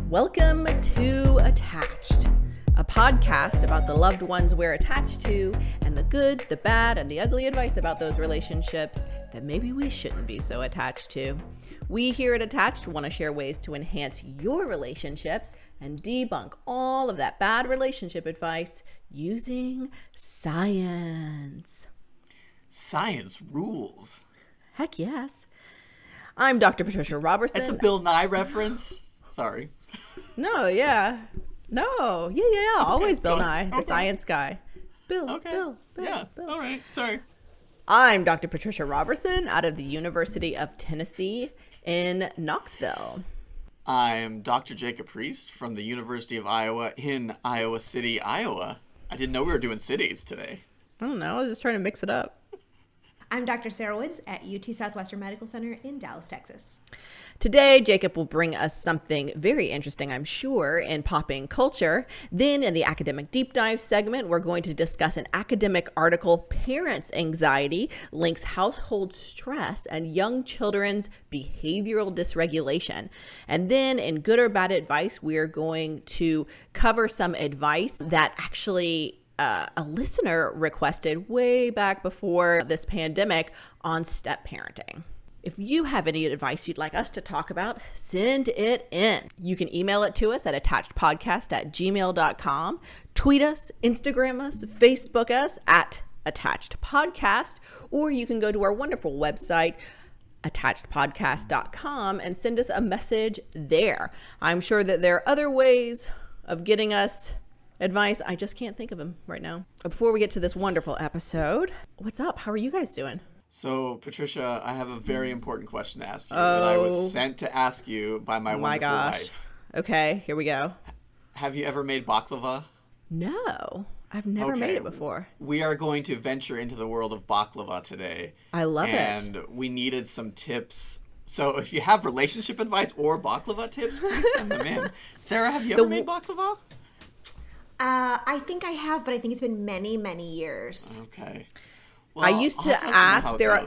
Welcome to Attached, a podcast about the loved ones we're attached to and the good, the bad, and the ugly advice about those relationships that maybe we shouldn't be so attached to. We here at Attached want to share ways to enhance your relationships and debunk all of that bad relationship advice using science. Science rules. Heck yes. I'm Dr. Patricia Robertson. That's a Bill Nye reference. Sorry. No, yeah. No, yeah. Always Bill Nye, the Okay. science guy. Bill. Yeah. All right. Sorry. I'm Dr. Patricia Robertson out of the University of Tennessee in Knoxville. I'm Dr. Jacob Priest from the University of Iowa in Iowa City, Iowa. I didn't know we were doing cities today. I don't know. I was just trying to mix it up. I'm Dr. Sarah Woods at UT Southwestern Medical Center in Dallas, Texas. Today, Jacob will bring us something very interesting, I'm sure, in popping culture. Then in the academic deep dive segment, we're going to discuss an academic article, Parents' Anxiety Links Household Stress and Young Children's Behavioral Dysregulation. And then in good or bad advice, we're going to cover some advice that actually a listener requested way back before this pandemic on step parenting. If you have any advice you'd like us to talk about, send it in. You can email it to us at attachedpodcast@gmail.com, tweet us, Instagram us, Facebook us at attachedpodcast, or you can go to our wonderful website, attachedpodcast.com, and send us a message there. I'm sure that there are other ways of getting us advice. I just can't think of them right now. Before we get to this wonderful episode, what's up? How are you guys doing? So, Patricia, I have a very important question to ask you that I was sent to ask you by my wonderful wife. Okay, here we go. Have you ever made baklava? No, I've never made it before. We are going to venture into the world of baklava today. I love it. And we needed some tips. So if you have relationship advice or baklava tips, please send them in. Sarah, have you ever made baklava? I think I have, but I think it's been many, many years. Okay. Well, I used to ask there are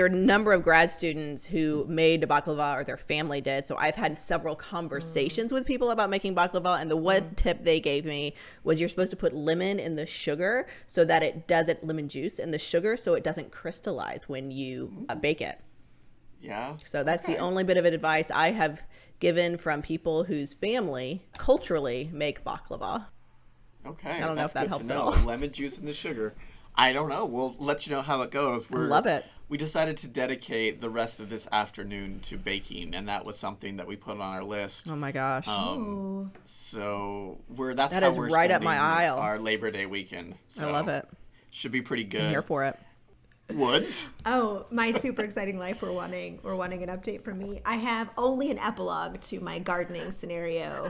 a number of grad students who made baklava or their family did. So I've had several conversations with people about making baklava, and the one tip they gave me was you're supposed to put lemon in the sugar so that lemon juice in the sugar so it doesn't crystallize when you bake it. Yeah. So that's the only bit of advice I have given from people whose family culturally make baklava. Okay. I don't know if that helps at all. Lemon juice in the sugar. I don't know. We'll let you know how it goes. I love it. We decided to dedicate the rest of this afternoon to baking, and that was something that we put on our list. Oh my gosh. So that's that how is we're right up spending my aisle. Our Labor Day weekend. So I love it. Should be pretty good. I'm here for it. Woods? Oh, my super exciting life. We're wanting an update from me. I have only an epilogue to my gardening scenario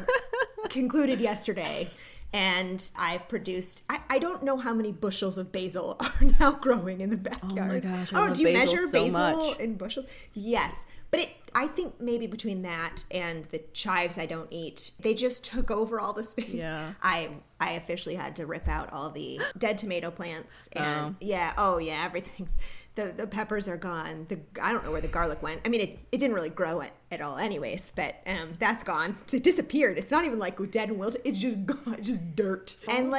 concluded yesterday. And I've produced, I don't know how many bushels of basil are now growing in the backyard. Oh my gosh, I love do you basil measure so basil much. in bushels? Yes. But I think maybe between that and the chives I don't eat, they just took over all the space. Yeah. I officially had to rip out all the dead tomato plants. And everything's, the peppers are gone. I don't know where the garlic went. I mean, it didn't really grow at all anyways, but that's gone. It disappeared. It's not even like dead and wilted. It's just gone. It's just dirt. And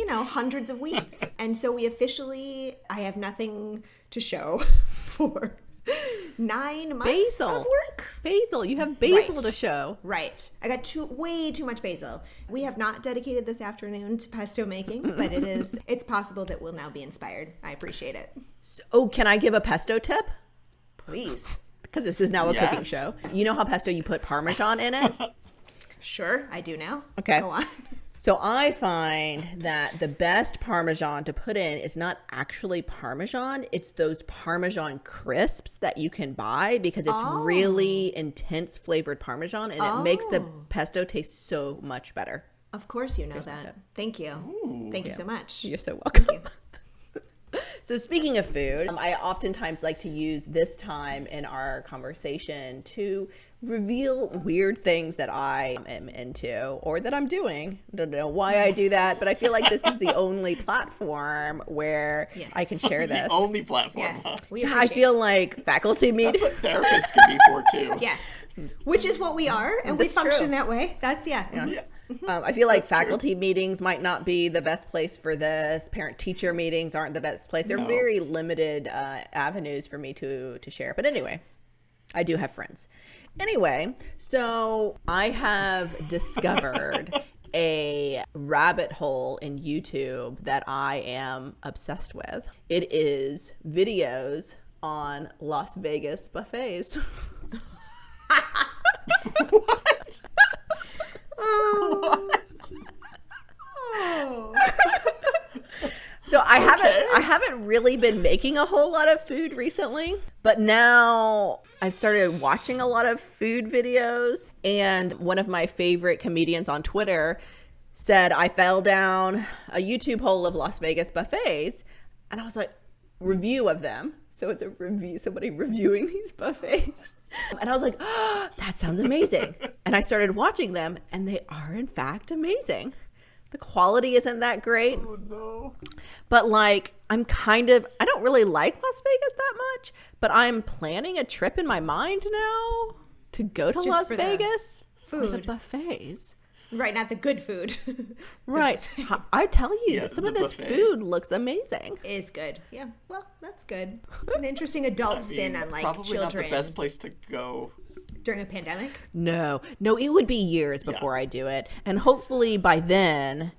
hundreds of weeds. And so I have nothing to show for 9 months of work. Basil. You have basil to show. Right. I got way too much basil. We have not dedicated this afternoon to pesto making, but it's possible that we'll now be inspired. I appreciate it. So, can I give a pesto tip? Please. Because this is now a cooking show. You know how pesto, you put Parmesan in it? Sure, I do now. Okay. Go on. So I find that the best Parmesan to put in is not actually Parmesan. It's those Parmesan crisps that you can buy because it's really intense flavored Parmesan, and it makes the pesto taste so much better. Of course you know that. Thank you. Ooh. Thank you so much. You're so welcome. Thank you. So speaking of food, I oftentimes like to use this time in our conversation to reveal weird things that I am into or that I'm doing. I don't know why I do that, but I feel like this is the only platform where I can share this. The only platform. Yes, Huh? we I appreciate feel like faculty That's meetings. what therapists can be for too. Yes, which is what we are, and we That's function true. that way. That's Yeah. I feel like faculty meetings might not be the best place for this. Parent-teacher meetings aren't the best place. They're No. very limited avenues for me to share. But anyway, I do have friends. Anyway, so I have discovered a rabbit hole in YouTube that I am obsessed with. It is videos on Las Vegas buffets. What? Oh. So I haven't really been making a whole lot of food recently, but now I've started watching a lot of food videos, and one of my favorite comedians on Twitter said I fell down a YouTube hole of Las Vegas buffets, and I was like, review of them. So it's a review, somebody reviewing these buffets. And I was like, oh, that sounds amazing. And I started watching them, and they are in fact amazing. The quality isn't that great. Oh no. But like, I don't really like Las Vegas that much, but I'm planning a trip in my mind now to go to Just Las for the Vegas for the food. buffets. Right, not the good food. Right. I tell you, Yeah, that some of the this buffet. food looks amazing. Is good. Yeah, well, that's good. It's an interesting adult spin on like probably children not the best place to go. during a pandemic. No, it would be years before I do it. And hopefully by then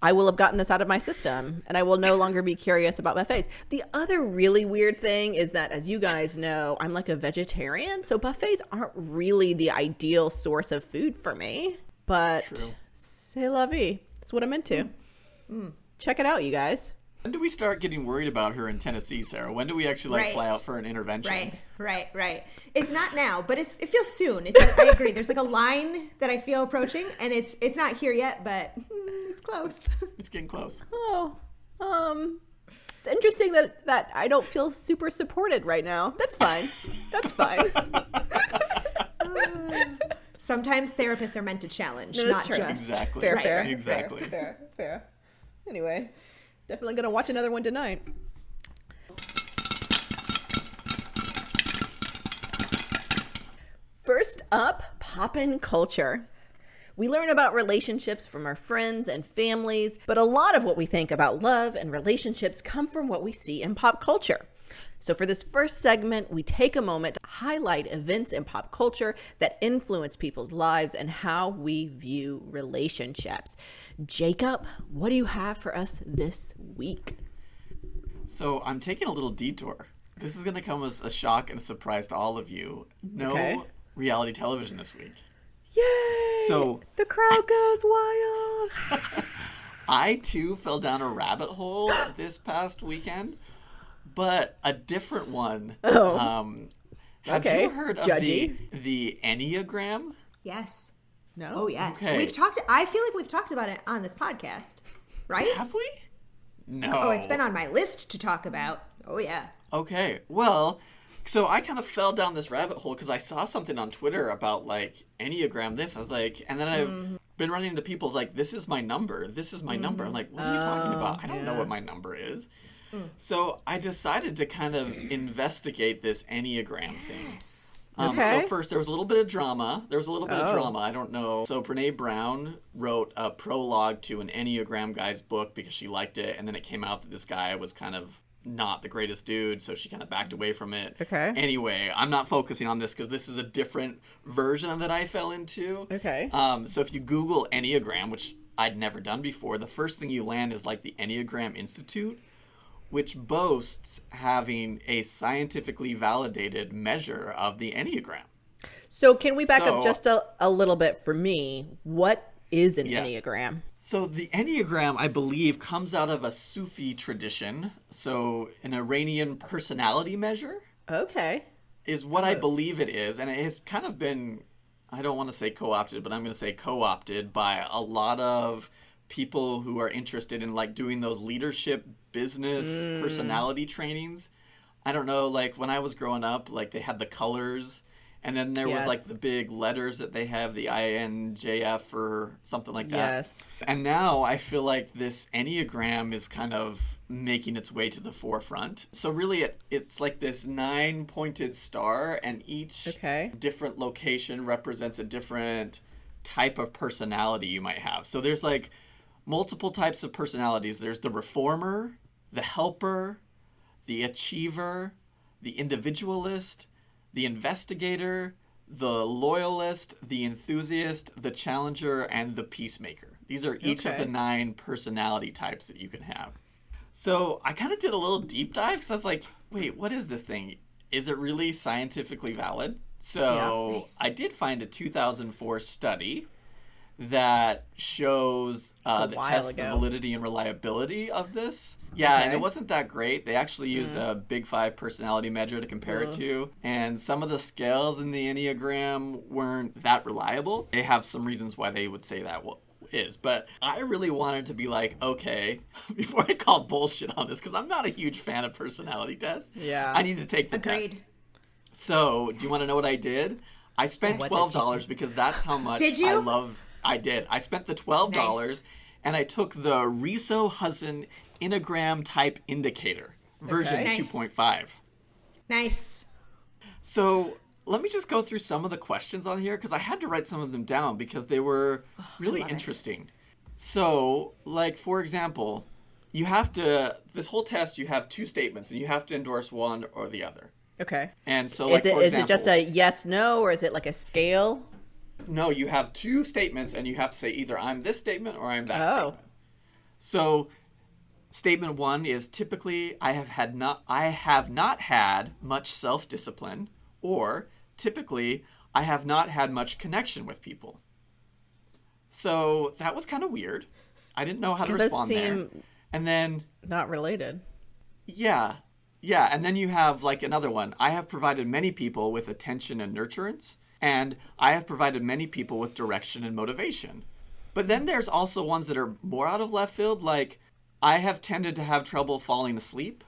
I will have gotten this out of my system and I will no longer be curious about buffets. The other really weird thing is that, as you guys know, I'm like a vegetarian. So buffets aren't really the ideal source of food for me. But True. c'est la vie. That's what I'm into. Check it out, you guys. When do we start getting worried about her in Tennessee, Sarah? When do we actually Right. fly out for an intervention? Right. It's not now, but it feels soon. It does, I agree. There's like a line that I feel approaching, and it's not here yet, but it's close. It's getting close. Oh, it's interesting that I don't feel super supported right now. That's fine. That's fine. Sometimes therapists are meant to challenge, No, that's not true. just Exactly. Fair, Right, fair, right. Exactly. fair. Anyway, definitely gonna watch another one tonight. First up, poppin' culture. We learn about relationships from our friends and families, but a lot of what we think about love and relationships come from what we see in pop culture. So for this first segment, we take a moment to highlight events in pop culture that influence people's lives and how we view relationships. Jacob, what do you have for us this week? So I'm taking a little detour. This is going to come as a shock and a surprise to all of you. No Okay. reality television this week. Yay! So- the crowd goes wild. I too fell down a rabbit hole this past weekend, but a different one. Oh. Have Okay. you heard of Judgy. the Enneagram? yes. No. Oh yes, Okay. I feel like we've talked about it on this podcast, right? Have we? No. Oh, it's been on my list to talk about. Oh yeah. Okay, well, so I kind of fell down this rabbit hole because I saw something on Twitter about like Enneagram this. I was like, and then I've been running into people's like, this is my number. This is my number. I'm like, what are you talking about? I don't know what my number is. So I decided to kind of investigate this Enneagram thing. Okay. So first, there was a little bit of drama. I don't know. So Brene Brown wrote a prologue to an Enneagram guy's book because she liked it. And then it came out that this guy was kind of not the greatest dude. So she kind of backed away from it. Okay. Anyway, I'm not focusing on this because this is a different version that I fell into. Okay. So if you Google Enneagram, which I'd never done before, the first thing you land is like the Enneagram Institute, which boasts having a scientifically validated measure of the Enneagram. So can we back up So- just a little bit for me? What is an Yes. Enneagram? So the Enneagram, I believe, comes out of a Sufi tradition. So an Iranian personality measure Okay. is what I believe it is. And it has kind of been, I don't want to say co-opted, but I'm going to say co-opted by a lot of people who are interested in like doing those leadership business personality trainings. I don't know, like when I was growing up, like they had the colors, and then there was like the big letters that they have, the INJF or something like that. Yes. And now I feel like this Enneagram is kind of making its way to the forefront. So really it's like this 9-pointed star, and each different location represents a different type of personality you might have. So there's like multiple types of personalities. There's the reformer, the helper, the achiever, the individualist, the investigator, the loyalist, the enthusiast, the challenger, and the peacemaker. These are each of the 9 personality types that you can have. So I kind of did a little deep dive because I was like, wait, what is this thing? Is it really scientifically valid? So I did find a 2004 study that shows that tests the validity and reliability of this. Yeah, and it wasn't that great. They actually used a Big 5 personality measure to compare it to. And some of the scales in the Enneagram weren't that reliable. They have some reasons why they would say that is. But I really wanted to be like, okay, before I call bullshit on this, because I'm not a huge fan of personality tests. Yeah. I need to take the test. So, do you want to know what I did? I spent $12 because that's how much I did. I spent the $12 and I took the Riso-Hudson Enneagram Type Indicator, version 2.5. Nice. So let me just go through some of the questions on here because I had to write some of them down because they were really interesting. So, like, for example, you have to, this whole test, you have 2 statements and you have to endorse one or the other. Okay. And so, like, is it just a yes, no, or is it like a scale? No, you have 2 statements and you have to say either I'm this statement or I'm that statement. So statement 1 is typically I have not had much self-discipline, or typically I have not had much connection with people. So that was kind of weird. I didn't know how to respond there. And then not related. Yeah. Yeah, and then you have like another one. I have provided many people with attention and nurturance. And I have provided many people with direction and motivation. But then there's also ones that are more out of left field, like I have tended to have trouble falling asleep,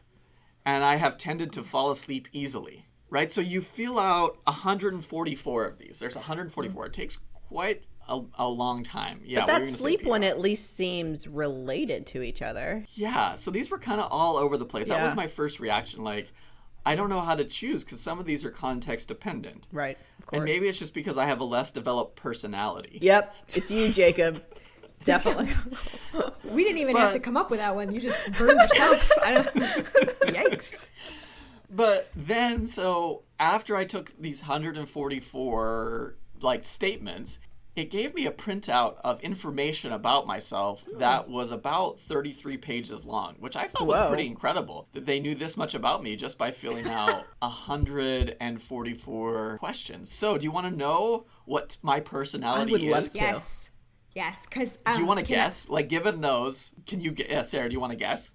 and I have tended to fall asleep easily, right? So you fill out 144 of these. There's 144. It takes quite a long time. Yeah, but that sleep one at least seems related to each other. Yeah, so these were kind of all over the place. That was my first reaction, like, I don't know how to choose because some of these are context dependent. Right, of course. And maybe it's just because I have a less developed personality. Yep, it's you, Jacob. Definitely. We didn't even have to come up with that one. You just burned yourself. Yikes. But then, so after I took these 144 like statements, it gave me a printout of information about myself that was about 33 pages long, which I thought was pretty incredible, that they knew this much about me just by filling out 144 questions. So do you want to know what my personality is? I would love to. Yes, because... do you want to guess? Like, given those, can you... Sarah, do you want to guess?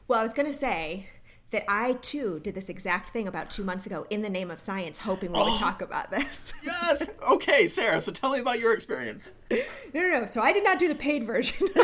Well, I was going to say that I, too, did this exact thing about 2 months ago in the name of science, hoping we would talk about this. Yes! Okay, Sarah, so tell me about your experience. No. So I did not do the paid version. Okay.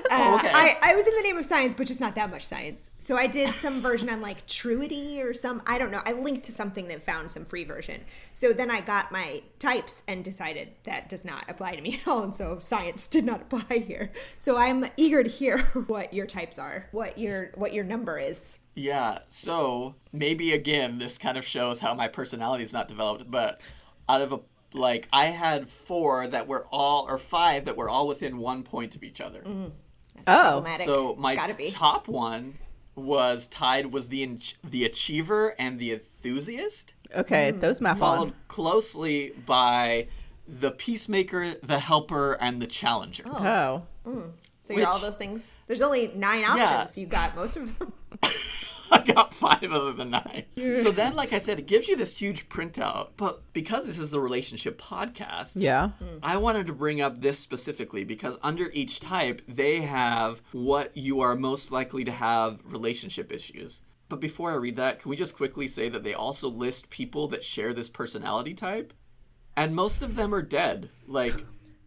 I was in the name of science, but just not that much science. So I did some version on, like, Truity or some... I don't know. I linked to something that found some free version. So then I got my types and decided that does not apply to me at all. And so science did not apply here. So I'm eager to hear what your types are, what your number is. Yeah, so maybe again, this kind of shows how my personality is not developed, but out of I had 4 that were all, or 5 that were all within 1 point of each other. Problematic. So my top one was the achiever and the enthusiast. Okay, those math followed closely by the peacemaker, the helper, and the challenger. So you're all those things. There's only 9 options. You got most of them. I got 5 other than 9. So then, like I said, it gives you this huge printout. But because this is the relationship podcast, I wanted to bring up this specifically because under each type, they have what you are most likely to have relationship issues. But before I read that, can we just quickly say that they also list people that share this personality type? And most of them are dead. Like,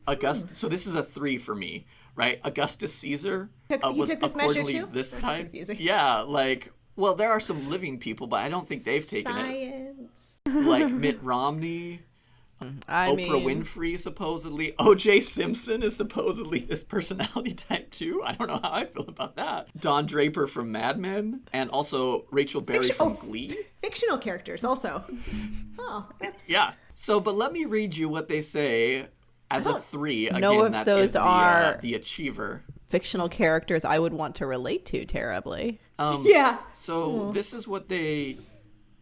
August. So this is a 3 for me. right? Augustus Caesar He was took this measure accordingly too? this That's type. confusing. Yeah, like, well, there are some living people, but I don't think they've taken it. Science. Like Mitt Romney, I Oprah mean, Winfrey, supposedly. O.J. Simpson is supposedly this personality type, too. I don't know how I feel about that. Don Draper from Mad Men, and also Rachel Berry from Glee. Fictional characters also. Oh, that's... Yeah. So, but let me read you what they say as a 3. know Again, if that those is are- the achiever. fictional characters I would want to relate to terribly. Yeah. So this is what they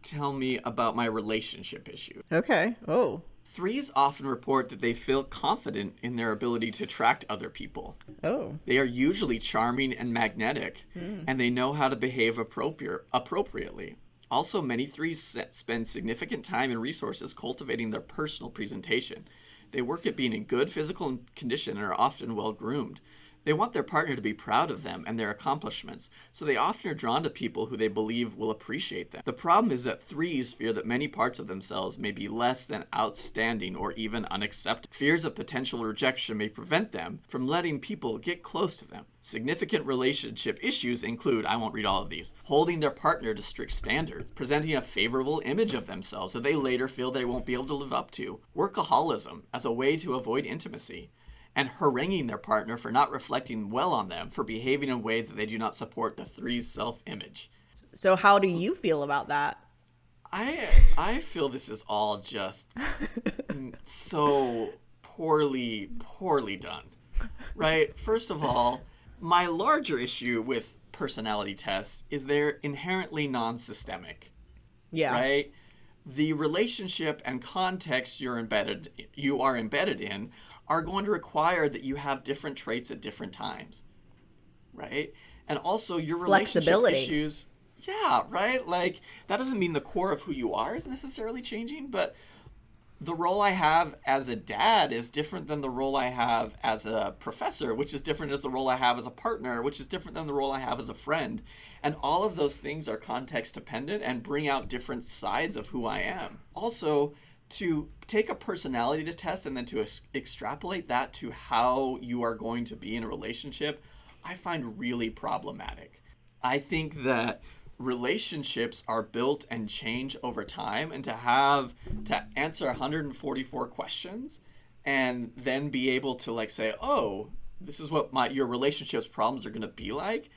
tell me about my relationship issue. Okay. Oh. 3s often report that they feel confident in their ability to attract other people. Oh. They are usually charming and magnetic, and they know how to behave appropriately. Also, many 3s spend significant time and resources cultivating their personal presentation. They work at being in good physical condition and are often well-groomed. They want their partner to be proud of them and their accomplishments, so they often are drawn to people who they believe will appreciate them. The problem is that 3s fear that many parts of themselves may be less than outstanding or even unacceptable. Fears of potential rejection may prevent them from letting people get close to them. Significant relationship issues include, I won't read all of these, holding their partner to strict standards, presenting a favorable image of themselves that they later feel they won't be able to live up to, workaholism as a way to avoid intimacy, and haranguing their partner for not reflecting well on them, for behaving in ways that they do not support the 3's self-image. So how do you feel about that? I feel this is all just so poorly done, right? First of all, my larger issue with personality tests is they're inherently non-systemic, Yeah. right? The relationship and context you are embedded in are going to require that you have different traits at different times, right? And also your relationship Flexibility. issues, yeah, right? Like, that doesn't mean the core of who you are is necessarily changing, but the role I have as a dad is different than the role I have as a professor, which is different as the role I have as a partner, which is different than the role I have as a friend. And all of those things are context dependent and bring out different sides of who I am. Also, to take a personality test and then to extrapolate that to how you are going to be in a relationship, I find really problematic. I think that relationships are built and change over time, and to answer 144 questions and then be able to like say, oh, this is what your relationship's problems are going to be like,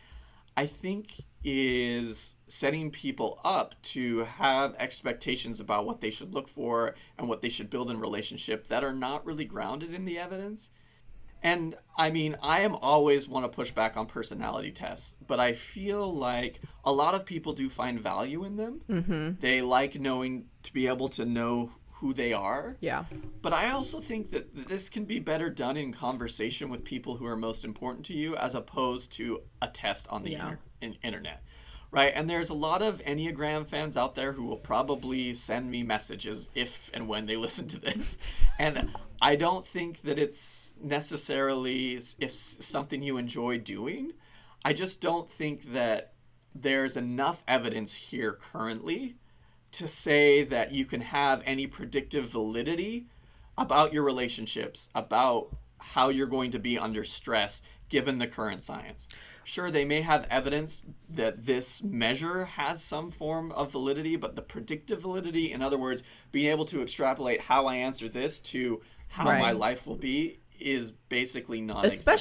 I think is setting people up to have expectations about what they should look for and what they should build in a relationship that are not really grounded in the evidence. And I mean, I am always want to push back on personality tests, but I feel like a lot of people do find value in them. Mm-hmm. They like knowing, to be able to know who they are. Yeah. But I also think that this can be better done in conversation with people who are most important to you, as opposed to a test on the internet. Right? And there's a lot of Enneagram fans out there who will probably send me messages if and when they listen to this. And I don't think that it's necessarily something you enjoy doing. I just don't think that there's enough evidence here currently to say that you can have any predictive validity about your relationships, about how you're going to be under stress, given the current science. Sure, they may have evidence that this measure has some form of validity, but the predictive validity, in other words, being able to extrapolate how I answer this to how my life will be, is basically non-existent.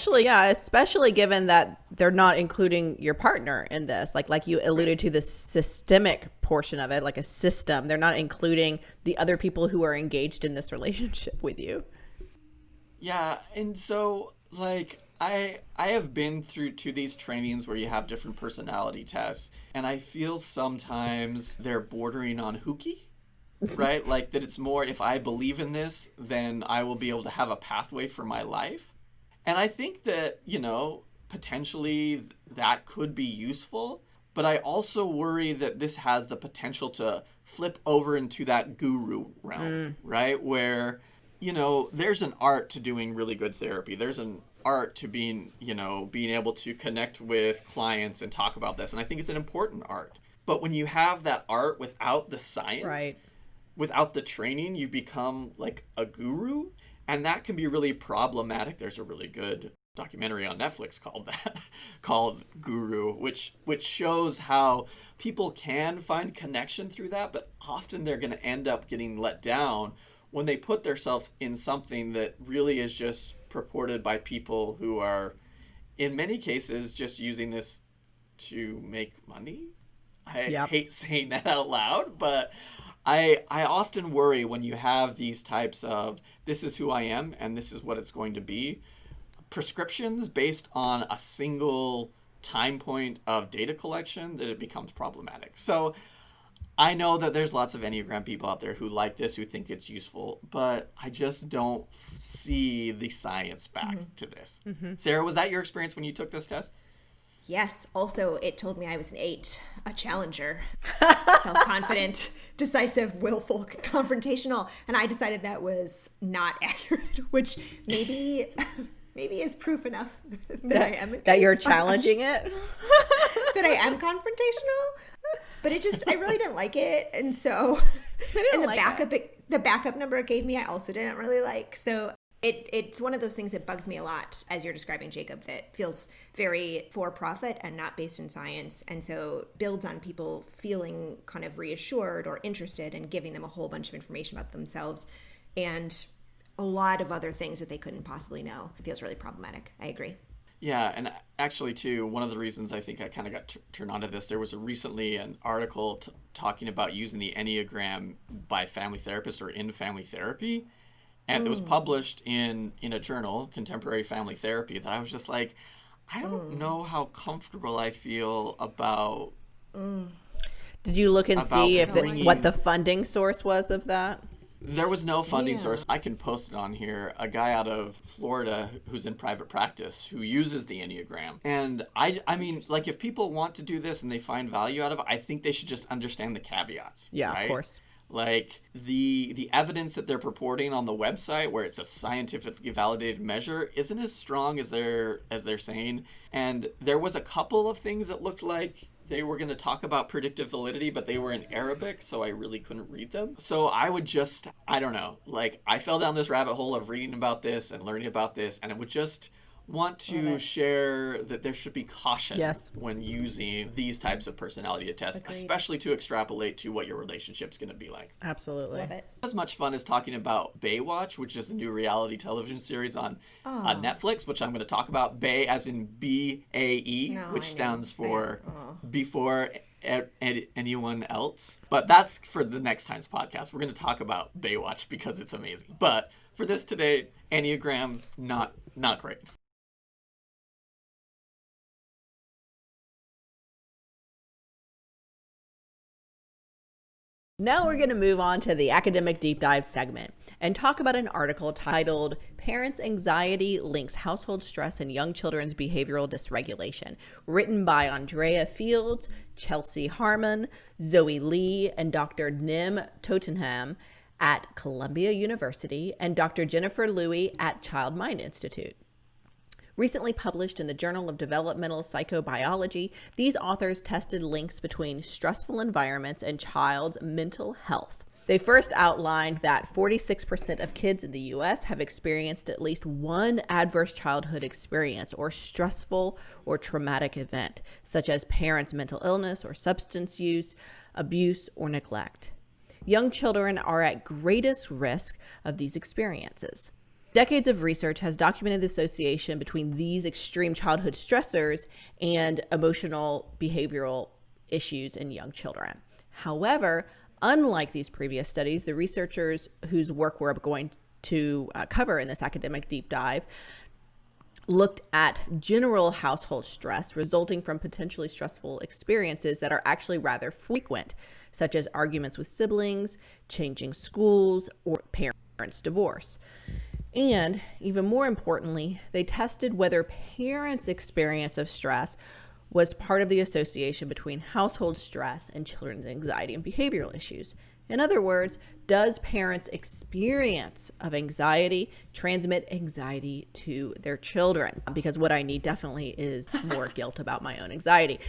Especially given that they're not including your partner in this. Like you alluded to, the systemic portion of it, like a system. They're not including the other people who are engaged in this relationship with you. Yeah, and so, like, I have been through to these trainings where you have different personality tests, and I feel sometimes they're bordering on hooky, right? Like that it's more, if I believe in this, then I will be able to have a pathway for my life. And I think that, potentially that could be useful, but I also worry that this has the potential to flip over into that guru realm, right? Where, there's an art to doing really good therapy. There's an art to being able to connect with clients and talk about this. And I think it's an important art. But when you have that art without the science, without the training, you become like a guru. And that can be really problematic. There's a really good documentary on Netflix called Guru, which shows how people can find connection through that, but often they're going to end up getting let down when they put themselves in something that really is just purported by people who are, in many cases, just using this to make money. I hate saying that out loud, but I often worry when you have these types of, this is who I am and this is what it's going to be, prescriptions based on a single time point of data collection, that it becomes problematic. So I know that there's lots of Enneagram people out there who like this, who think it's useful, but I just don't see the science back to this. Sarah, was that your experience when you took this test? Yes. Also, it told me I was an 8, a challenger, self-confident, decisive, willful, confrontational. And I decided that was not accurate, which maybe is proof enough that I am an 8. That you're challenging it? That I am confrontational. But I really didn't like it. And so, and the backup number it gave me, I also didn't really like. So it's one of those things that bugs me a lot, as you're describing, Jacob, that feels very for-profit and not based in science, and so builds on people feeling kind of reassured or interested and giving them a whole bunch of information about themselves and a lot of other things that they couldn't possibly know. It feels really problematic. I agree. Yeah, and actually, too, one of the reasons I think I kind of got turned on to this, there was recently an article talking about using the Enneagram by family therapists or in family therapy. And it was published in a journal, Contemporary Family Therapy, that I was just like, I don't know how comfortable I feel about. Did you look and see what the funding source was of that? There was no funding source. I can post it on here. A guy out of Florida who's in private practice who uses the Enneagram. And I mean, like, if people want to do this and they find value out of it, I think they should just understand the caveats. Yeah, right? Of course. Like the evidence that they're purporting on the website, where it's a scientifically validated measure, isn't as strong as they're saying. And there was a couple of things that looked like they were going to talk about predictive validity, but they were in Arabic, so I really couldn't read them. So I would just, I don't know, like, I fell down this rabbit hole of reading about this and learning about this, and it would just want to share that there should be caution when using these types of personality tests, especially to extrapolate to what your relationship's going to be like. Absolutely. Love it. As much fun as talking about Baywatch, which is a new reality television series on Netflix, which I'm going to talk about. Bay as in B-A-E, which stands for before anyone else. But that's for the next time's podcast. We're going to talk about Baywatch because it's amazing. But for this today, Enneagram, not great. Now we're going to move on to the academic deep dive segment and talk about an article titled Parents' Anxiety Links Household Stress and Young Children's Behavioral Dysregulation, written by Andrea Fields, Chelsea Harmon, Zoe Lee, and Dr. Nim Tottenham at Columbia University and Dr. Jennifer Louie at Child Mind Institute. Recently published in the Journal of Developmental Psychobiology, these authors tested links between stressful environments and child's mental health. They first outlined that 46% of kids in the U.S. have experienced at least one adverse childhood experience or stressful or traumatic event, such as parents' mental illness or substance use, abuse, or neglect. Young children are at greatest risk of these experiences. Decades of research has documented the association between these extreme childhood stressors and emotional behavioral issues in young children. However, unlike these previous studies, the researchers whose work we're going to cover in this academic deep dive looked at general household stress resulting from potentially stressful experiences that are actually rather frequent, such as arguments with siblings, changing schools, or parents' divorce. And even more importantly, they tested whether parents' experience of stress was part of the association between household stress and children's anxiety and behavioral issues. In other words, does parents' experience of anxiety transmit anxiety to their children? Because what I need definitely is more guilt about my own anxiety.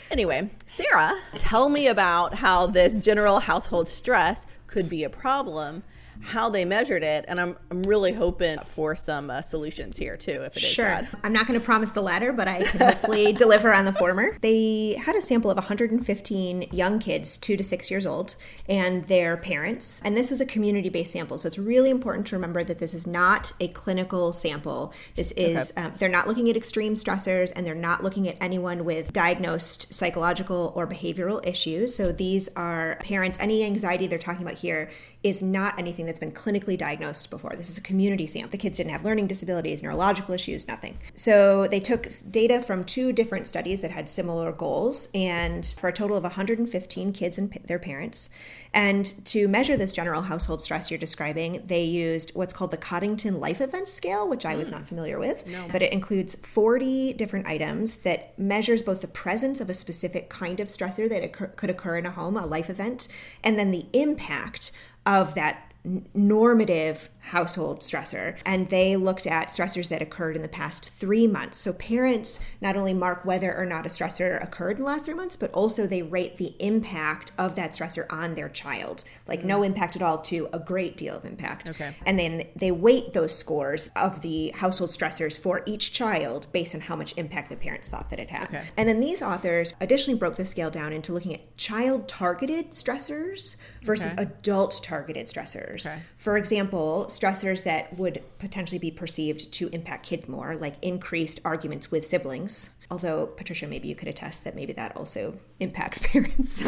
Anyway, Sarah, tell me about how this general household stress could be a problem how they measured it, and I'm really hoping for some solutions here too, if it is bad. I'm not going to promise the latter, but I can hopefully deliver on the former. They had a sample of 115 young kids, 2 to 6 years old, and their parents. And this was a community-based sample, so it's really important to remember that this is not a clinical sample. This is, they're not looking at extreme stressors, and they're not looking at anyone with diagnosed psychological or behavioral issues. So these are parents. Any anxiety they're talking about here is not anything that's been clinically diagnosed before. This is a community sample. The kids didn't have learning disabilities, neurological issues, nothing. So they took data from 2 different studies that had similar goals, and for a total of 115 kids and their parents. And to measure this general household stress you're describing, they used what's called the Coddington Life Events Scale, which I was not familiar with. No. But it includes 40 different items that measures both the presence of a specific kind of stressor that could occur in a home, a life event, and then the impact of that normative household stressor. And they looked at stressors that occurred in the past 3 months. So parents not only mark whether or not a stressor occurred in the last 3 months, but also they rate the impact of that stressor on their child, like no impact at all to a great deal of impact. Okay. And then they weight those scores of the household stressors for each child based on how much impact the parents thought that it had. Okay. And then these authors additionally broke the scale down into looking at child-targeted stressors versus adult-targeted stressors. Okay. For example, stressors that would potentially be perceived to impact kids more, like increased arguments with siblings. Although, Patricia, maybe you could attest that maybe that also impacts parents.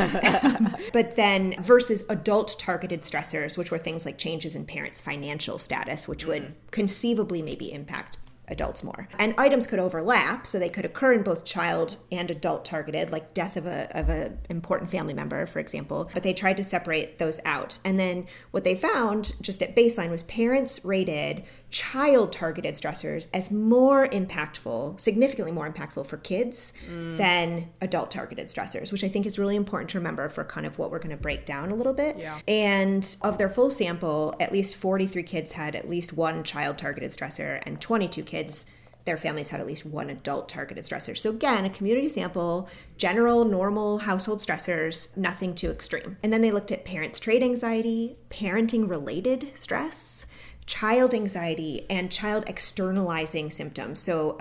But then versus adult-targeted stressors, which were things like changes in parents' financial status, which would conceivably maybe impact adults more. And items could overlap, so they could occur in both child and adult targeted, like death of a important family member, for example. But they tried to separate those out. And then what they found, just at baseline, was parents rated child-targeted stressors as more impactful, significantly more impactful for kids than adult-targeted stressors, which I think is really important to remember for kind of what we're going to break down a little bit. Yeah. And of their full sample, at least 43 kids had at least one child-targeted stressor, and 22 kids, their families had at least one adult-targeted stressor. So again, a community sample, general, normal household stressors, nothing too extreme. And then they looked at parents' trait anxiety, parenting-related stress, child anxiety, and child externalizing symptoms. So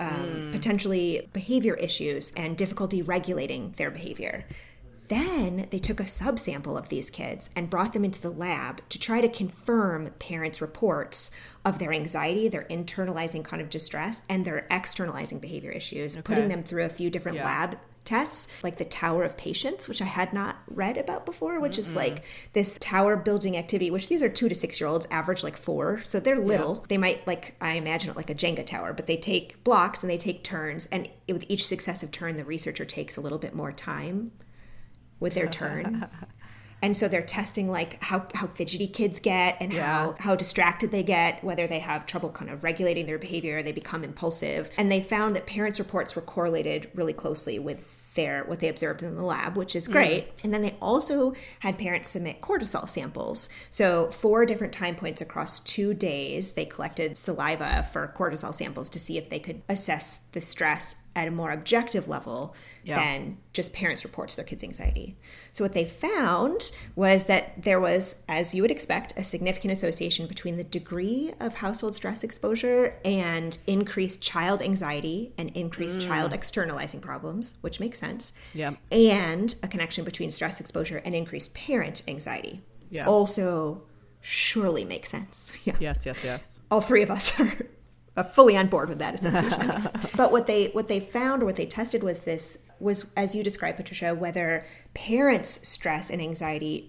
potentially behavior issues and difficulty regulating their behavior. Then they took a subsample of these kids and brought them into the lab to try to confirm parents' reports of their anxiety, their internalizing kind of distress, and their externalizing behavior issues, putting them through a few different lab tests, like the Tower of Patience, which I had not read about before, which is like this tower building activity, which these are 2 to 6 year olds, average like 4. So they're little. Yeah. They might, like, I imagine it like a Jenga tower, but they take blocks and they take turns. And with each successive turn, the researcher takes a little bit more time with their turn. And so they're testing like how fidgety kids get and how distracted they get, whether they have trouble kind of regulating their behavior, they become impulsive. And they found that parents' reports were correlated really closely with what they observed in the lab, which is great. And then they also had parents submit cortisol samples. So 4 different time points across 2 days, they collected saliva for cortisol samples to see if they could assess the stress at a more objective level than just parents' reports of their kids' anxiety. So what they found was that there was, as you would expect, a significant association between the degree of household stress exposure and increased child anxiety and increased child externalizing problems, which makes sense, and a connection between stress exposure and increased parent anxiety. Also surely makes sense. Yes. All 3 of us are fully on board with that association. But what they found, or what they tested, was as you described, Patricia, whether parents' stress and anxiety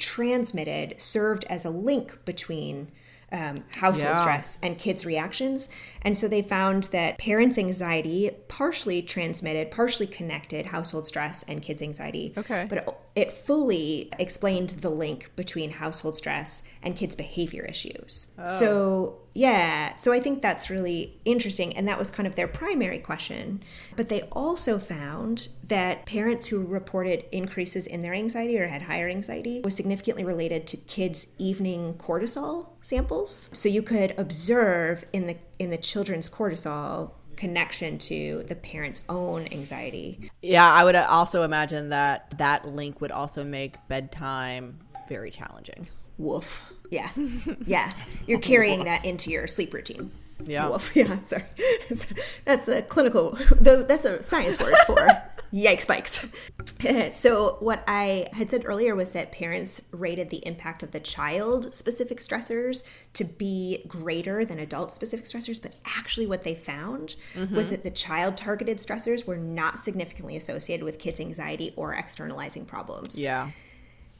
served as a link between household stress and kids' reactions. And so they found that parents' anxiety partially connected household stress and kids' anxiety. Okay. But it fully explained the link between household stress and kids' behavior issues. So I think that's really interesting. And that was kind of their primary question. But they also found that parents who reported increases in their anxiety or had higher anxiety was significantly related to kids' evening cortisol samples. So you could observe in the children's cortisol connection to the parents' own anxiety. Yeah, I would also imagine that link would also make bedtime very challenging. Woof. Yeah. Yeah. You're carrying that into your sleep routine. Yeah. Woof. Yeah. Sorry. That's a clinical, that's a science word for yikes spikes. So what I had said earlier was that parents rated the impact of the child-specific stressors to be greater than adult-specific stressors, but actually what they found was that the child-targeted stressors were not significantly associated with kids' anxiety or externalizing problems. Yeah.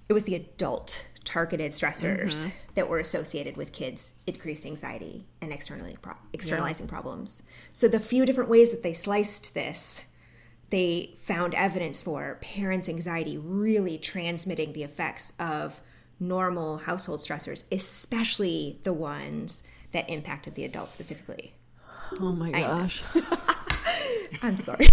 It was the adult-targeted stressors that were associated with kids' increased anxiety and externalizing problems. So the few different ways that they sliced this, they found evidence for parents' anxiety really transmitting the effects of normal household stressors, especially the ones that impacted the adult specifically. Oh my gosh. I'm sorry.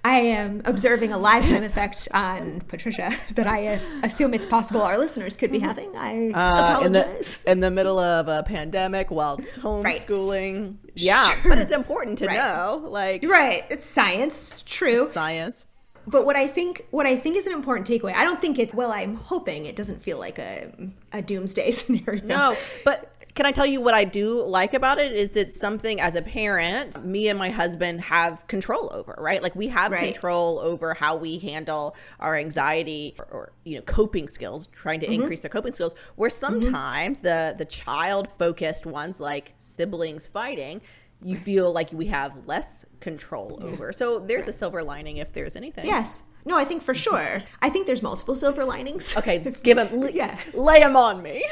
I am observing a lifetime effect on Patricia that I assume it's possible our listeners could be having. I apologize. In the middle of a pandemic whilst homeschooling. Right. Yeah, Sure. but it's important to know. Like, right. It's science. True. Science. But what I think is an important takeaway, I don't think it's, well, I'm hoping it doesn't feel like a doomsday scenario. No, but can I tell you what I do like about it is it's something as a parent, me and my husband have control over, right? Like we have control over how we handle our anxiety or coping skills, trying to increase their coping skills, where sometimes the child-focused ones like siblings fighting, you feel like we have less control over. So there's a silver lining if there's anything. Yes. No, I think for sure. I think there's multiple silver linings. Okay, lay them on me.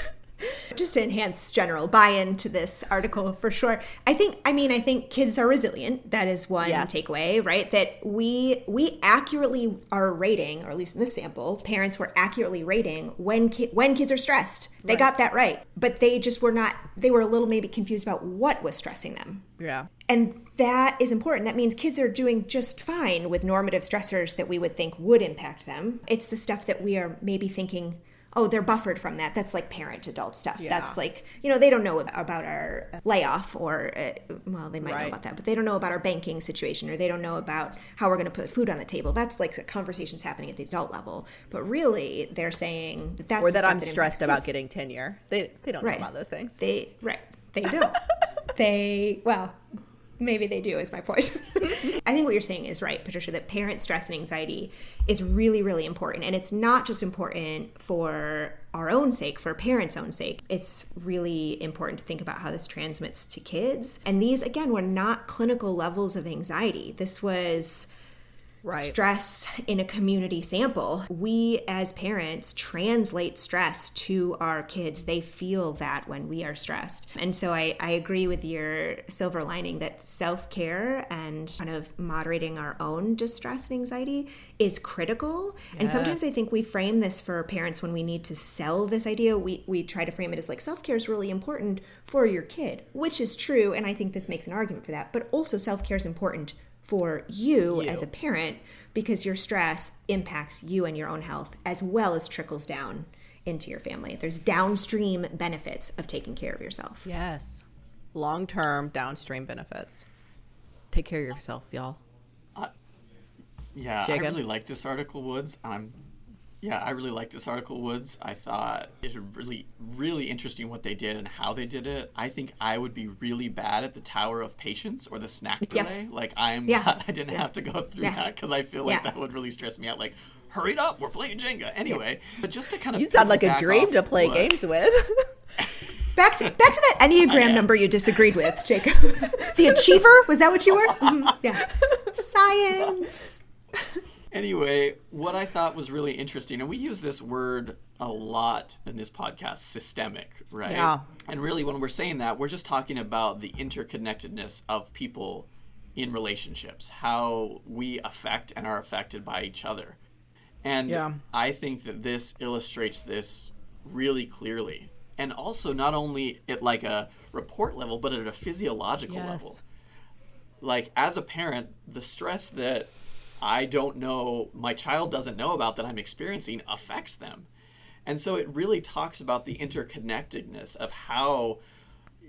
Just to enhance general buy-in to this article for sure. I think kids are resilient. That is one takeaway, right? That we accurately are rating, or at least in this sample, parents were accurately rating when kids are stressed. They got that right. But they just were not, they were a little maybe confused about what was stressing them. Yeah. And that is important. That means kids are doing just fine with normative stressors that we would think would impact them. It's the stuff that we are maybe thinking, oh, they're buffered from that. That's like parent-adult stuff. Yeah. That's like, they don't know about our layoff or, they might know about that, but they don't know about our banking situation, or they don't know about how we're going to put food on the table. That's like conversations happening at the adult level. But really, they're saying that's or that I'm stressed about getting tenure. They don't know about those things. They don't. Maybe they do, is my point. I think what you're saying is right, Patricia, that parent stress and anxiety is really, really important. And it's not just important for our own sake, for parents' own sake. It's really important to think about how this transmits to kids. And these, again, were not clinical levels of anxiety. This was stress in a community sample. We as parents translate stress to our kids. They feel that when we are stressed. And so I agree with your silver lining that self-care and kind of moderating our own distress and anxiety is critical. Yes. And sometimes I think we frame this for parents when we need to sell this idea. We try to frame it as like self-care is really important for your kid, which is true. And I think this makes an argument for that. But also self-care is important for you as a parent, because your stress impacts you and your own health as well as trickles down into your family. There's downstream benefits of taking care of yourself. Yes. Long-term downstream benefits. Take care of yourself, y'all. I really like this article, Woods. I really like this article, Woods. I thought it was really, really interesting what they did and how they did it. I think I would be really bad at the Tower of Patience or the snack delay. Like, I'm glad I didn't have to go through that, because I feel like that would really stress me out. Like, hurry it up, we're playing Jenga. Anyway, but just to kind of... You sound like a dream to play games with. Back to that Enneagram number you disagreed with, Jacob. The achiever? Was that what you were? Mm-hmm. Yeah. Science. Anyway, what I thought was really interesting, and we use this word a lot in this podcast, systemic, right? Yeah. And really, when we're saying that, we're just talking about the interconnectedness of people in relationships, how we affect and are affected by each other. And I think that this illustrates this really clearly. And also not only at like a report level, but at a physiological level. Like, as a parent, the stress that I don't know, my child doesn't know about that I'm experiencing affects them. And so it really talks about the interconnectedness of how,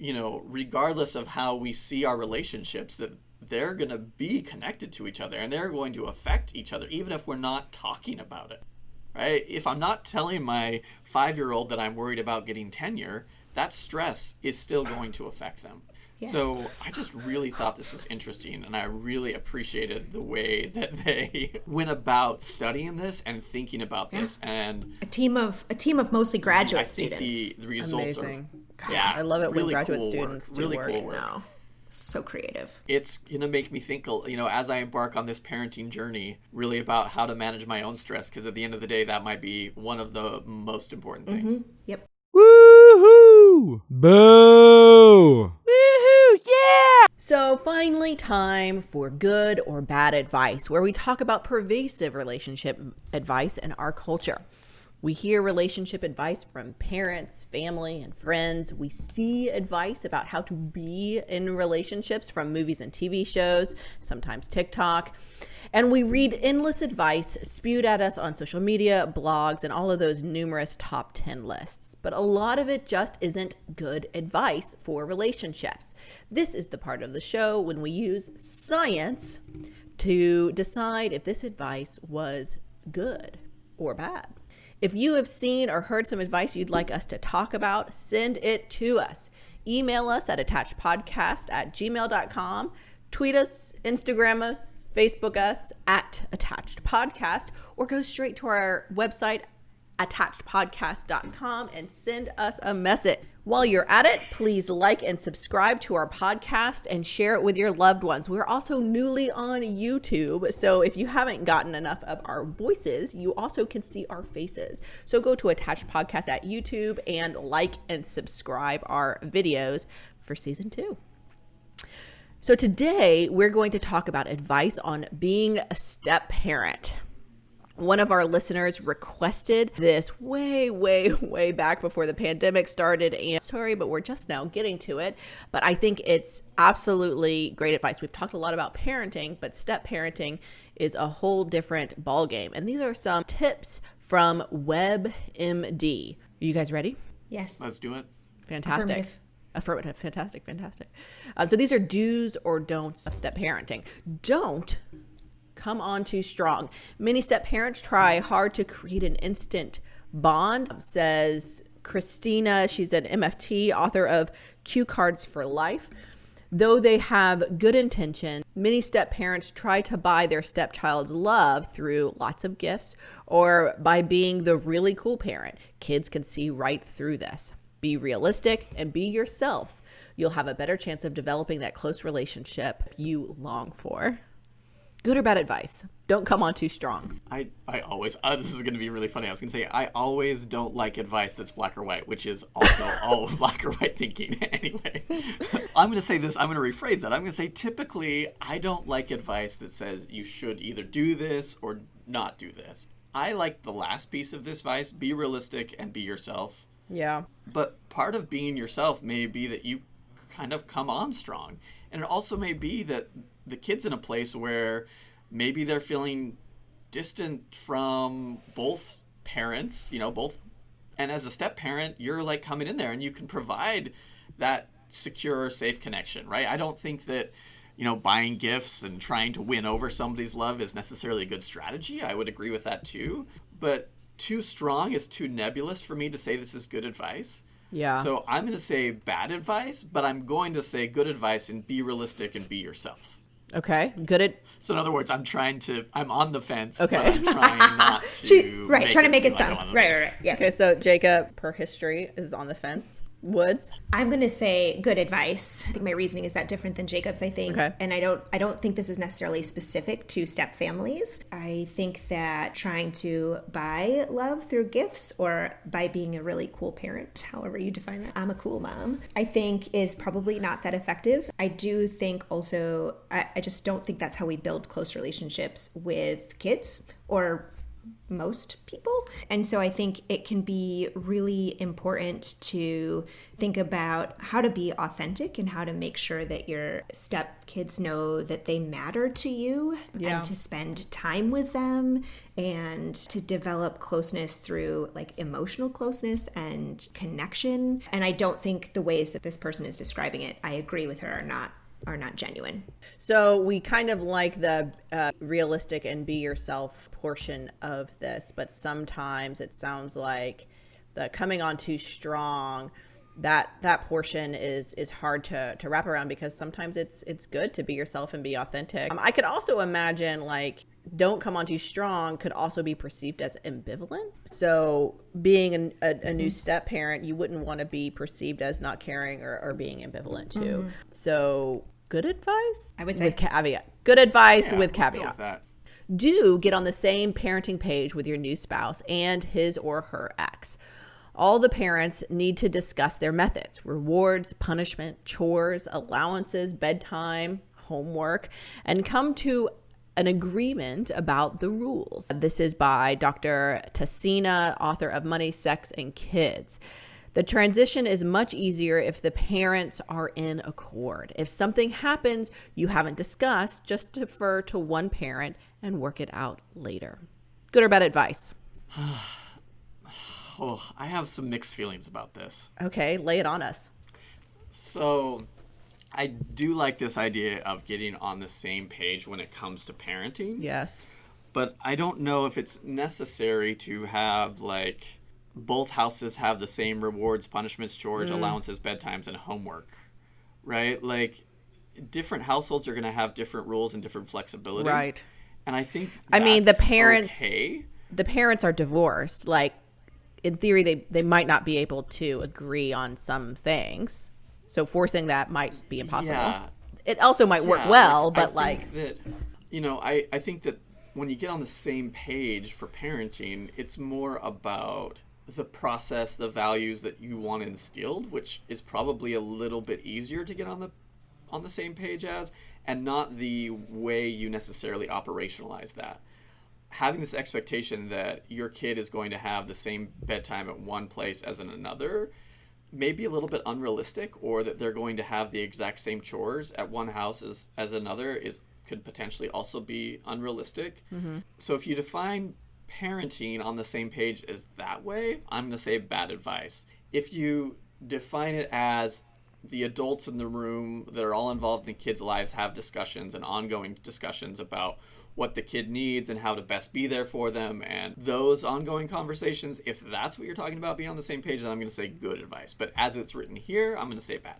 regardless of how we see our relationships, that they're going to be connected to each other and they're going to affect each other, even if we're not talking about it. right? If I'm not telling my 5-year-old that I'm worried about getting tenure, that stress is still going to affect them. Yes. So I just really thought this was interesting, and I really appreciated the way that they went about studying this and thinking about this. And a team of mostly graduate students. The results Amazing. are I love it really when graduate cool students work. do Really work. cool work. No. So creative. It's going to make me think, as I embark on this parenting journey, really about how to manage my own stress, because at the end of the day, that might be one of the most important things. Mm-hmm. Yep. Woohoo! Boo! Woohoo! Yeah! So finally, time for good or bad advice, where we talk about pervasive relationship advice in our culture. We hear relationship advice from parents, family, and friends. We see advice about how to be in relationships from movies and TV shows, sometimes TikTok. And we read endless advice spewed at us on social media, blogs, and all of those numerous top 10 lists. But a lot of it just isn't good advice for relationships. This is the part of the show when we use science to decide if this advice was good or bad. If you have seen or heard some advice you'd like us to talk about, send it to us. Email us at attachedpodcast@gmail.com. Tweet us, Instagram us, Facebook us at Attached Podcast, or go straight to our website, attachedpodcast.com, and send us a message. While you're at it, please like and subscribe to our podcast and share it with your loved ones. We're also newly on YouTube, so if you haven't gotten enough of our voices, you also can see our faces. So go to Attached Podcast at YouTube and like and subscribe our videos for season 2. So today we're going to talk about advice on being a step parent. One of our listeners requested this way back before the pandemic started, and sorry, but we're just now getting to it. But I think it's absolutely great advice. We've talked a lot about parenting, but step parenting is a whole different ballgame. And these are some tips from WebMD. Are you guys ready? Yes. Let's do it. Fantastic. Affirmative. Fantastic. So these are do's or don'ts of step parenting. Don't come on too strong. Many step parents try hard to create an instant bond, says Christina. She's an MFT, author of Cue Cards for Life. Though they have good intention, many step parents try to buy their stepchild's love through lots of gifts or by being the really cool parent. Kids can see right through this. Be realistic and be yourself. You'll have a better chance of developing that close relationship you long for. Good or bad advice? Don't come on too strong. I always, this is going to be really funny. I was going to say, I always don't like advice that's black or white, which is also all black or white thinking anyway. I'm going to say this, I'm going to rephrase that. I'm going to say, typically, I don't like advice that says you should either do this or not do this. I like the last piece of this advice, be realistic and be yourself. Yeah. But part of being yourself may be that you kind of come on strong. And it also may be that the kid's in a place where maybe they're feeling distant from both parents, both. And as a step parent, you're like coming in there and you can provide that secure, safe connection, right? I don't think that, buying gifts and trying to win over somebody's love is necessarily a good strategy. I would agree with that too. But too strong is too nebulous for me to say this is good advice. Yeah. So I'm going to say bad advice, but I'm going to say good advice and be realistic and be yourself. Okay. Good. So in other words, I'm on the fence. Okay. But I'm trying not to. Trying to make it seem sound like I'm on the right. fence. Yeah. Okay. So Jacob, per history, is on the fence. Woods. I'm going to say good advice. I think my reasoning is that different than Jacob's, I think. Okay. And I don't think this is necessarily specific to step families. I think that trying to buy love through gifts or by being a really cool parent, however you define that, I'm a cool mom, I think is probably not that effective. I do think also, I just don't think that's how we build close relationships with kids or most people. And so I think it can be really important to think about how to be authentic and how to make sure that your step kids know that they matter to you and to spend time with them and to develop closeness through like emotional closeness and connection. And I don't think the ways that this person is describing it, I agree with her, are not not genuine. So we kind of like the realistic and be yourself portion of this, but sometimes it sounds like the coming on too strong, that portion is hard to wrap around, because sometimes it's good to be yourself and be authentic. I could also imagine like don't come on too strong could also be perceived as ambivalent. So being a new step parent, you wouldn't want to be perceived as not caring or being ambivalent too. So good advice? I would say. With caveat. Good advice Yeah, with let's go with caveats. that. Do get on the same parenting page with your new spouse and his or her ex. All the parents need to discuss their methods, rewards, punishment, chores, allowances, bedtime, homework, and come to an agreement about the rules. This is by Dr. Tassina, author of Money, Sex, and Kids. The transition is much easier if the parents are in accord. If something happens you haven't discussed, just defer to one parent and work it out later. Good or bad advice? Oh, I have some mixed feelings about this. Okay, lay it on us. So I do like this idea of getting on the same page when it comes to parenting. Yes. But I don't know if it's necessary to have like both houses have the same rewards, punishments, chores, allowances, bedtimes, and homework, right? Like different households are going to have different rules and different flexibility. Right. And I think I mean, the that's parents okay. the parents are divorced. Like in theory they might not be able to agree on some things. So forcing that might be impossible. Yeah. It also might work Yeah, well, I but like think that, I think that when you get on the same page for parenting, it's more about the process, the values that you want instilled, which is probably a little bit easier to get on the same page as, and not the way you necessarily operationalize that. Having this expectation that your kid is going to have the same bedtime at one place as in another may be a little bit unrealistic, or that they're going to have the exact same chores at one house as another could potentially also be unrealistic. Mm-hmm. So if you define parenting on the same page as that way, I'm going to say bad advice. If you define it as the adults in the room that are all involved in the kids' lives have discussions and ongoing discussions about what the kid needs and how to best be there for them, and those ongoing conversations, if that's what you're talking about, being on the same page, then I'm going to say good advice. But as it's written here, I'm going to say bad.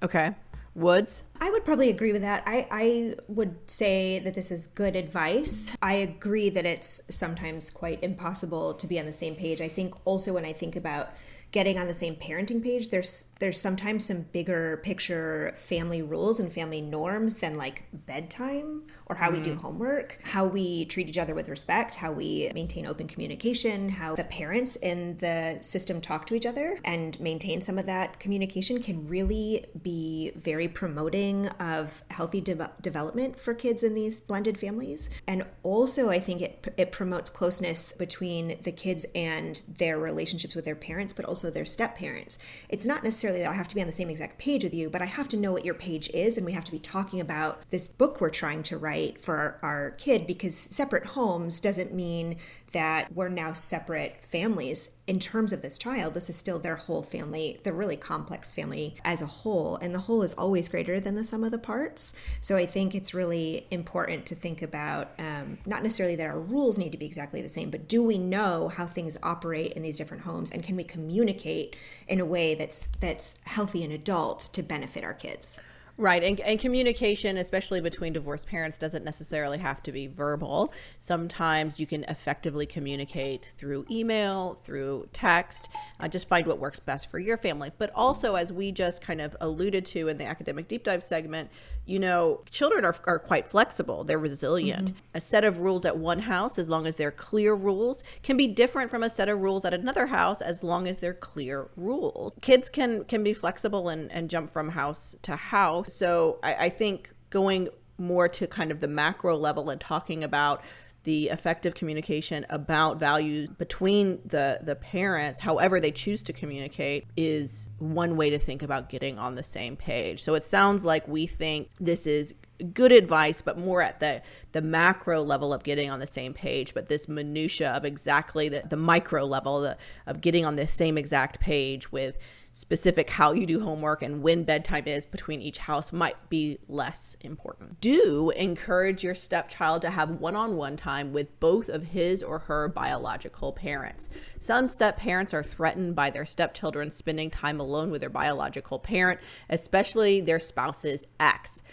okay. Woods? I would probably agree with that. I would say that this is good advice. I agree that it's sometimes quite impossible to be on the same page. I think also when I think about getting on the same parenting page, there's sometimes some bigger picture family rules and family norms than like bedtime or how we do homework, how we treat each other with respect, how we maintain open communication, how the parents in the system talk to each other and maintain some of that communication can really be very promoting of healthy development for kids in these blended families. And also I think it promotes closeness between the kids and their relationships with their parents, but also their step parents. It's not necessarily that I have to be on the same exact page with you, but I have to know what your page is, and we have to be talking about this book we're trying to write for our kid, because separate homes doesn't mean that we're now separate families. In terms of this child, this is still their whole family, the really complex family as a whole, and the whole is always greater than the sum of the parts. So I think it's really important to think about not necessarily that our rules need to be exactly the same, but do we know how things operate in these different homes, and can we communicate in a way that's healthy and adult to benefit our kids? Right. And communication, especially between divorced parents, doesn't necessarily have to be verbal. Sometimes you can effectively communicate through email, through text. Just find what works best for your family. But also, as we just kind of alluded to in the academic deep dive segment, children are quite flexible. They're resilient. Mm-hmm. A set of rules at one house, as long as they're clear rules, can be different from a set of rules at another house as long as they're clear rules. Kids can be flexible and jump from house to house. So I think going more to kind of the macro level and talking about the effective communication about values between the parents, however they choose to communicate, is one way to think about getting on the same page. So it sounds like we think this is good advice, but more at the macro level of getting on the same page. But this minutia of exactly the micro level of getting on the same exact page with Specific how you do homework and when bedtime is between each house might be less important. Do encourage your stepchild to have one-on-one time with both of his or her biological parents. Some step parents are threatened by their stepchildren spending time alone with their biological parent, especially their spouse's ex.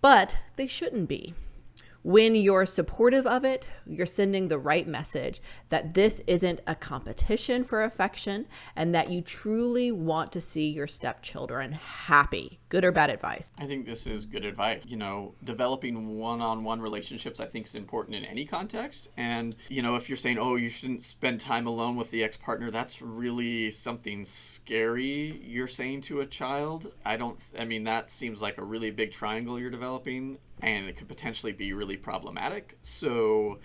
But they shouldn't be. When you're supportive of it, you're sending the right message that this isn't a competition for affection and that you truly want to see your stepchildren happy. Good or bad advice? I think this is good advice. Developing one-on-one relationships, I think, is important in any context. And, if you're saying, you shouldn't spend time alone with the ex-partner, that's really something scary you're saying to a child. That seems like a really big triangle you're developing, and it could potentially be really problematic. So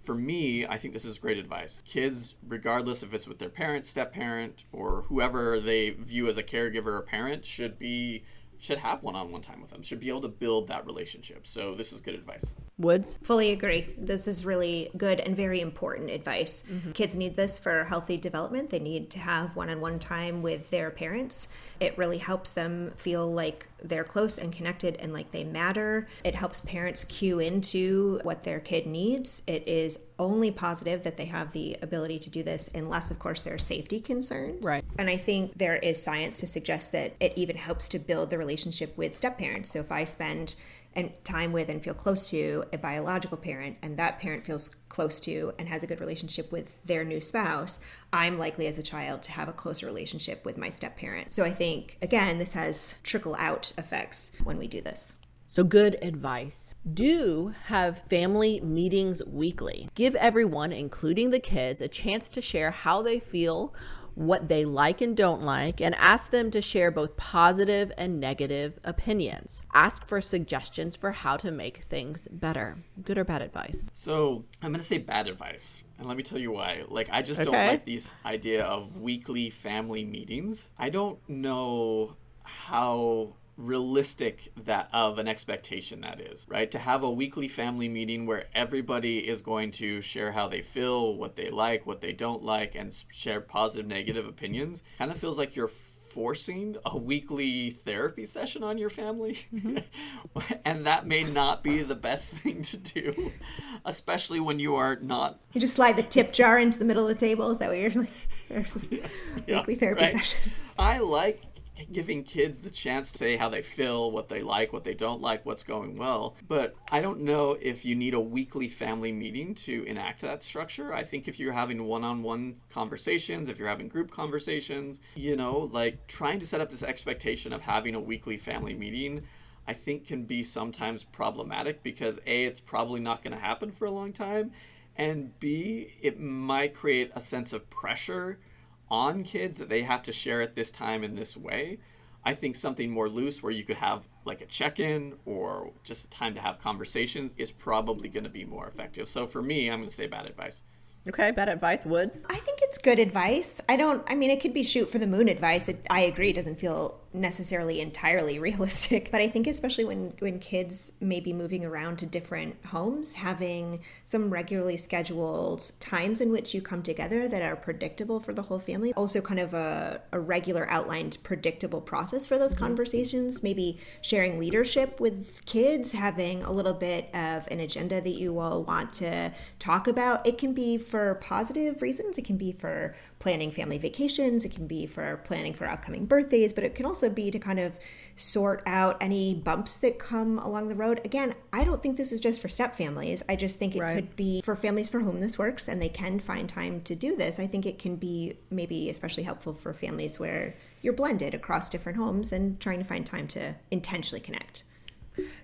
for me, I think this is great advice. Kids, regardless if it's with their parent, step-parent, or whoever they view as a caregiver or parent, should have one-on-one time with them, should be able to build that relationship. So this is good advice. Woods? Fully agree. This is really good and very important advice. Kids need this for healthy development. They need to have one-on-one time with their parents. It really helps them feel like they're close and connected and like they matter. It helps parents cue into what their kid needs. It is only positive that they have the ability to do this unless, of course, there are safety concerns. Right. And I think there is science to suggest that it even helps to build the relationship with step-parents. So if I spend time with and feel close to a biological parent, and that parent feels close to and has a good relationship with their new spouse, I'm likely as a child to have a closer relationship with my step-parent. So I think, again, this has trickle-out effects when we do this. So good advice. Do have family meetings weekly. Give everyone, including the kids, a chance to share how they feel, what they like and don't like, and ask them to share both positive and negative opinions. Ask for suggestions for how to make things better. Good or bad advice? So I'm going to say bad advice. And let me tell you why. I just don't like this idea of weekly family meetings. I don't know how realistic that of an expectation that is, right? To have a weekly family meeting where everybody is going to share how they feel, what they like, what they don't like, and share positive, negative opinions, kind of feels like you're forcing a weekly therapy session on your family. And that may not be the best thing to do, especially when you are not... You just slide the tip jar into the middle of the table. Is that what you're like? Weekly therapy session. I like giving kids the chance to say how they feel, what they like, what they don't like, what's going well. But I don't know if you need a weekly family meeting to enact that structure. I think if you're having one-on-one conversations, if you're having group conversations, trying to set up this expectation of having a weekly family meeting, I think can be sometimes problematic because A, it's probably not going to happen for a long time, and B, it might create a sense of pressure on kids that they have to share at this time in this way. I think something more loose where you could have a check-in or just a time to have conversations is probably going to be more effective. So for me, I'm going to say bad advice. Okay, bad advice. Woods? I think it's good advice. It could be shoot for the moon advice. I agree, it doesn't feel necessarily entirely realistic, but I think especially when kids may be moving around to different homes, having some regularly scheduled times in which you come together that are predictable for the whole family. Also kind of a regular outlined predictable process for those conversations, maybe sharing leadership with kids, having a little bit of an agenda that you all want to talk about. It can be for positive reasons. It can be for planning family vacations. It can be for planning for upcoming birthdays, but it can also be to kind of sort out any bumps that come along the road. Again, I don't think this is just for step families. I just think it could be for families for whom this works and they can find time to do this. I think it can be maybe especially helpful for families where you're blended across different homes and trying to find time to intentionally connect.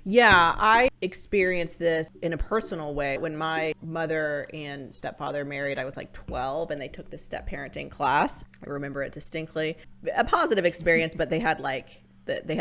Yeah, I experienced this in a personal way. When my mother and stepfather married, I was 12 and they took this step parenting class. I remember it distinctly. A positive experience, but they had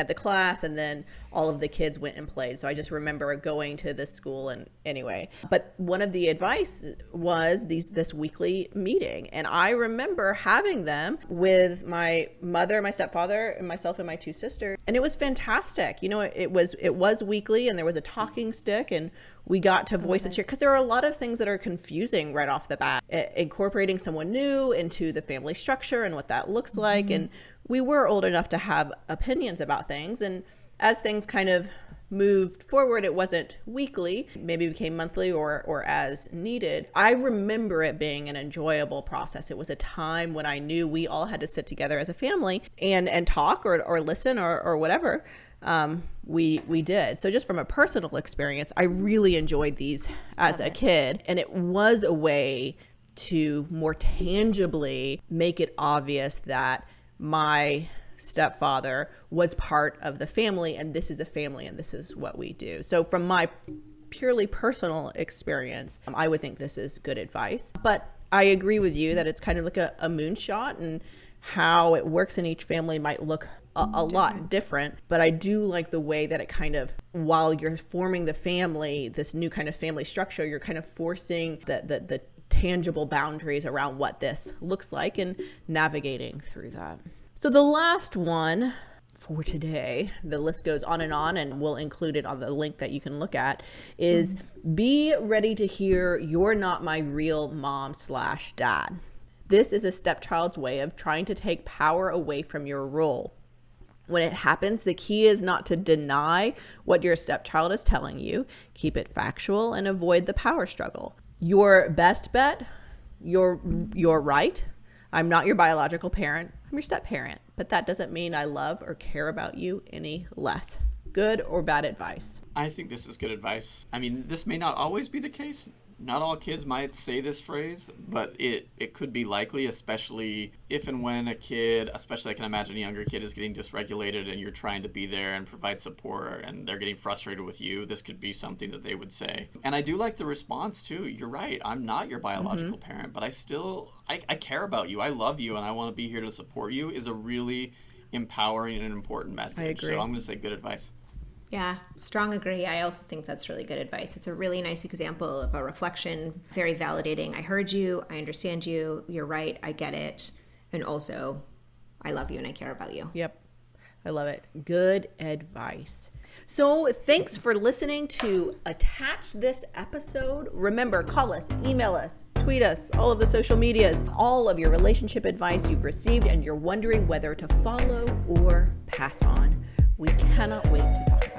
the class and then all of the kids went and played. So I just remember going to this school and anyway. But one of the advice was this weekly meeting. And I remember having them with my mother, my stepfather, and myself and my two sisters. And it was fantastic. It was weekly and there was a talking stick and we got to voice and share because there are a lot of things that are confusing right off the bat. Incorporating someone new into the family structure and what that looks like. And we were old enough to have opinions about things. And as things kind of moved forward, it wasn't weekly, maybe became monthly or as needed. I remember it being an enjoyable process. It was a time when I knew we all had to sit together as a family and talk or listen or whatever. We did. So just from a personal experience, I really enjoyed these as a kid. And it was a way to more tangibly make it obvious that my stepfather was part of the family, and this is a family, and this is what we do. So from my purely personal experience, I would think this is good advice. But I agree with you that it's kind of like a moonshot, and how it works in each family might look a lot different. But I do like the way that it kind of, while you're forming the family, this new kind of family structure, you're kind of forcing the tangible boundaries around what this looks like and navigating through that. So the last one for today, the list goes on and we'll include it on the link that you can look at, is be ready to hear "you're not my real mom/dad." This is a stepchild's way of trying to take power away from your role. When it happens, the key is not to deny what your stepchild is telling you. Keep it factual and avoid the power struggle. Your best bet, you're right. I'm not your biological parent. I'm your step parent, but that doesn't mean I love or care about you any less. Good or bad advice? I think this is good advice. I mean, this may not always be the case. Not all kids might say this phrase, but it could be likely, especially if and when a kid, especially I can imagine a younger kid, is getting dysregulated and you're trying to be there and provide support and they're getting frustrated with you. This could be something that they would say. And I do like the response too. You're right. I'm not your biological parent, but I care about you. I love you and I want to be here to support you is a really empowering and important message. I agree. So I'm going to say good advice. Yeah, strong agree. I also think that's really good advice. It's a really nice example of a reflection, very validating. I heard you, I understand you, you're right, I get it. And also, I love you and I care about you. Yep. I love it. Good advice. So thanks for listening to Attach This Episode. Remember, call us, email us, tweet us, all of the social medias, all of your relationship advice you've received and you're wondering whether to follow or pass on. We cannot wait to talk about it.